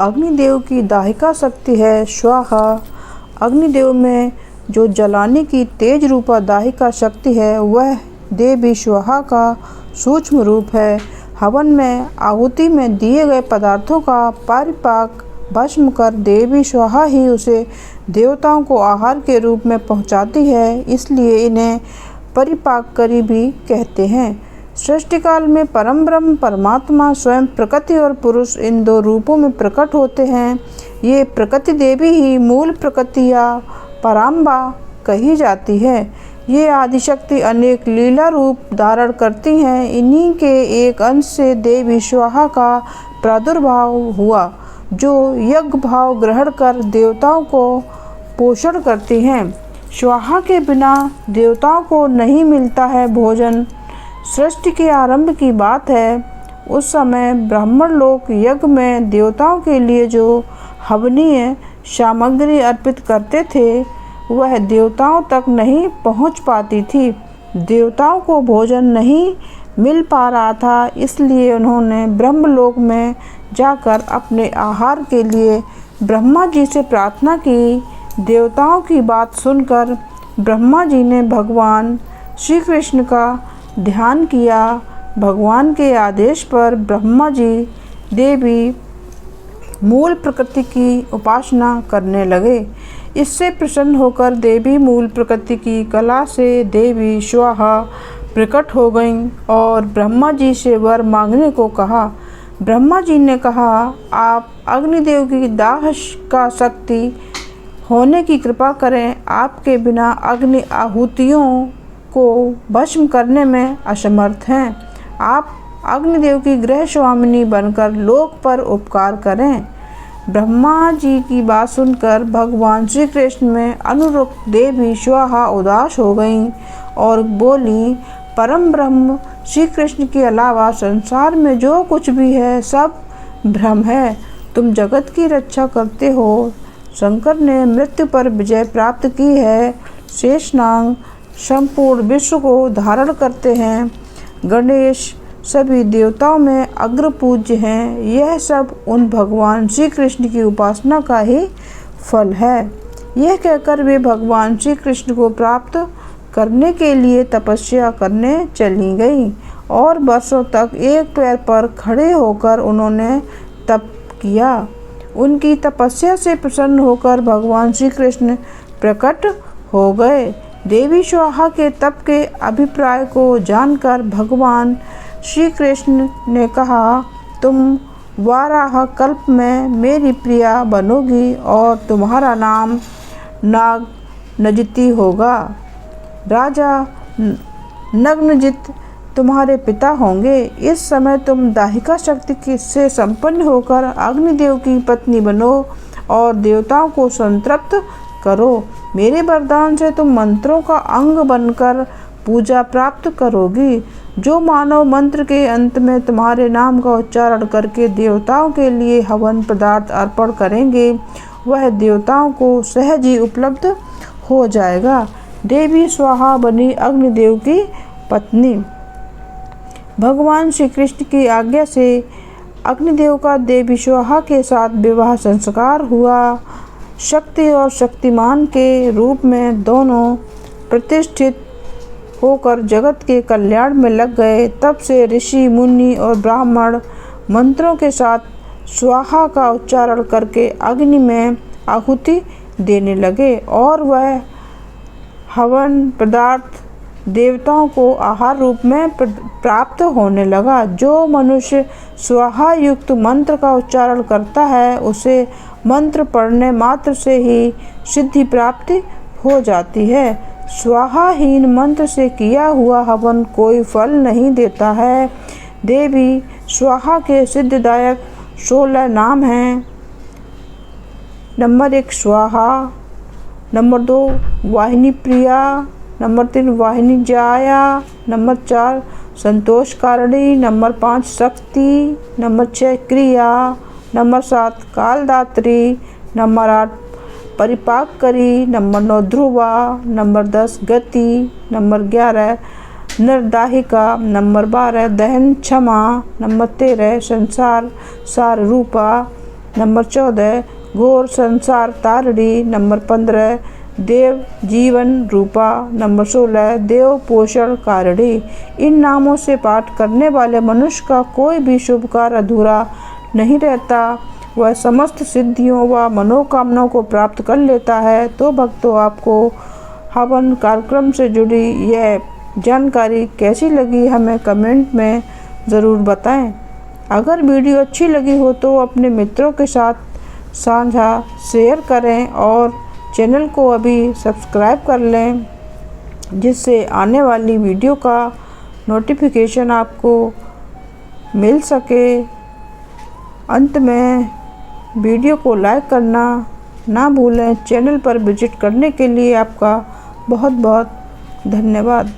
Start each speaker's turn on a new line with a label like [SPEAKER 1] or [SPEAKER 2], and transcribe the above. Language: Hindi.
[SPEAKER 1] अग्निदेव की दाहिका शक्ति है स्वाहा। अग्निदेव में जो जलाने की तेज रूपा दाहिका शक्ति है वह देवी स्वाहा का सूक्ष्म रूप है। हवन में आहुति में दिए गए पदार्थों का परिपाक भस्म कर देवी स्वाहा ही उसे देवताओं को आहार के रूप में पहुंचाती है, इसलिए इन्हें परिपाककारी भी कहते हैं। सृष्टि काल में परम ब्रह्म परमात्मा स्वयं प्रकृति और पुरुष इन दो रूपों में प्रकट होते हैं। ये प्रकृति देवी ही मूल प्रकृति या पराम्बा कही जाती है। ये आदिशक्ति अनेक लीला रूप धारण करती हैं। इन्हीं के एक अंश से देवी स्वाहा का प्रादुर्भाव हुआ, जो यज्ञ भाव ग्रहण कर देवताओं को पोषण करती हैं। स्वाहा के बिना देवताओं को नहीं मिलता है भोजन। सृष्टि के आरंभ की बात है। उस समय ब्राह्मण लोग यज्ञ में देवताओं के लिए जो हवनीय सामग्री अर्पित करते थे वह देवताओं तक नहीं पहुंच पाती थी। देवताओं को भोजन नहीं मिल पा रहा था, इसलिए उन्होंने ब्रह्मलोक में जाकर अपने आहार के लिए ब्रह्मा जी से प्रार्थना की। देवताओं की बात सुनकर ब्रह्मा जी ने भगवान श्री कृष्ण का ध्यान किया। भगवान के आदेश पर ब्रह्मा जी देवी मूल प्रकृति की उपासना करने लगे। इससे प्रसन्न होकर देवी मूल प्रकृति की कला से देवी स्वाहा प्रकट हो गईं और ब्रह्मा जी से वर मांगने को कहा। ब्रह्मा जी ने कहा, आप अग्निदेव की दाह का शक्ति होने की कृपा करें। आपके बिना अग्नि आहुतियों को भस्म करने में असमर्थ हैं। आप अग्निदेव की गृह स्वामिनी बनकर लोक पर उपकार करें। ब्रह्मा जी की बात सुनकर भगवान श्री कृष्ण में अनुरक्त देवी स्वाहा उदास हो गईं और बोली, परम ब्रह्म श्री कृष्ण के अलावा संसार में जो कुछ भी है सब भ्रम है। तुम जगत की रक्षा करते हो। शंकर ने मृत्यु पर विजय प्राप्त की है। शेषनाग संपूर्ण विश्व को धारण करते हैं। गणेश सभी देवताओं में अग्र पूज्य हैं। यह सब उन भगवान श्री कृष्ण की उपासना का ही फल है। यह कहकर वे भगवान श्री कृष्ण को प्राप्त करने के लिए तपस्या करने चली गईं और वर्षों तक एक पैर पर खड़े होकर उन्होंने तप किया। उनकी तपस्या से प्रसन्न होकर भगवान श्री कृष्ण प्रकट हो गए। देवी स्वाहा के तप के अभिप्राय को जानकर भगवान श्री कृष्ण ने कहा, तुम वाराह कल्प में मेरी प्रिया बनोगी और तुम्हारा नाम नागनजिति होगा। राजा नग्नजित तुम्हारे पिता होंगे। इस समय तुम दाहिका शक्ति से संपन्न होकर अग्निदेव की पत्नी बनो और देवताओं को संतृप्त करो। मेरे वरदान से तुम मंत्रों का अंग बनकर पूजा प्राप्त करोगी। जो मानव मंत्र के अंत में तुम्हारे नाम का उच्चारण करके देवताओं के लिए हवन पदार्थ अर्पण करेंगे वह देवताओं को सहज ही उपलब्ध हो जाएगा। देवी स्वाहा बनी अग्निदेव की पत्नी। भगवान श्री कृष्ण की आज्ञा से अग्निदेव का देवी स्वाहा के साथ विवाह संस्कार हुआ। शक्ति और शक्तिमान के रूप में दोनों प्रतिष्ठित होकर जगत के कल्याण में लग गए। तब से ऋषि मुनि और ब्राह्मण मंत्रों के साथ स्वाहा का उच्चारण करके अग्नि में आहुति देने लगे और वह हवन पदार्थ देवताओं को आहार रूप में प्राप्त होने लगा। जो मनुष्य स्वाहा युक्त मंत्र का उच्चारण करता है उसे मंत्र पढ़ने मात्र से ही सिद्धि प्राप्ति हो जाती है। स्वाहाहीन मंत्र से किया हुआ हवन कोई फल नहीं देता है। देवी स्वाहा के सिद्धिदायक 16 नाम हैं। नंबर 1 स्वाहा, नंबर 2 वाहिनी प्रिया, नंबर 3 वाहिनी जाया, नंबर 4 संतोष कारिणी, नंबर 5 शक्ति, नंबर 6 क्रिया, number 7 कालदात्री, number 8 परिपाकरी, number 9 Dhruva, number 10 गति, नंबर 11 निर्दाहिका, नंबर 12 दहन क्षमा, नंबर 13 संसार सार रूपा, नंबर 14 घोर संसार तारिणी, नंबर 15 देव जीवन रूपा, नंबर 16 देव पोषण कारिणी। इन नामों से पाठ करने वाले मनुष्य का कोई भी शुभ कार्य अधूरा नहीं रहता, वह समस्त सिद्धियों व मनोकामनाओं को प्राप्त कर लेता है। तो भक्तों, आपको हवन कार्यक्रम से जुड़ी यह जानकारी कैसी लगी हमें कमेंट में ज़रूर बताएं। अगर वीडियो अच्छी लगी हो तो अपने मित्रों के साथ साझा शेयर करें और चैनल को अभी सब्सक्राइब कर लें, जिससे आने वाली वीडियो का नोटिफिकेशन आपको मिल सके। अंत में वीडियो को लाइक करना ना भूलें। चैनल पर विजिट करने के लिए आपका बहुत बहुत धन्यवाद।